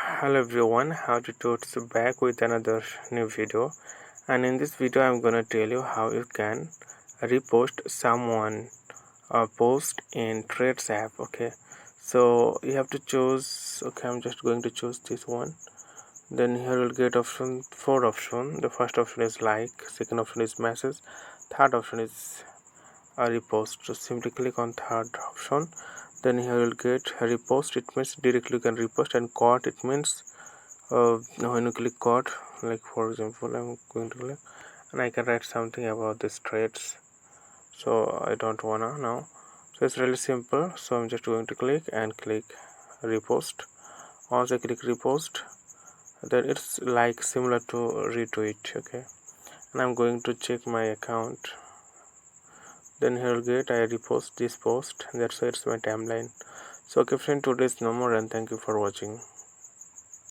Hello everyone, how to totes back with another new video, and in this video I'm gonna tell you how you can repost someone post in Threads app. Okay, so you have to choose. Okay, I'm just going to choose this one. Then here you'll get four option. The first option is like, second option is message, third option is a repost. So simply click on third option. Then here you'll get repost. It means directly you can repost, and quote it means when you click code, like for example I'm going to click and I can write something about this traits, so I don't wanna now. So it's really simple, so I'm just going to click and click repost. Once I click repost, then it's like similar to retweet. Okay, and I'm going to check my account. Then here you'll get I repost this post. That's why it's my timeline. So okay friend, today's no more, and thank you for watching.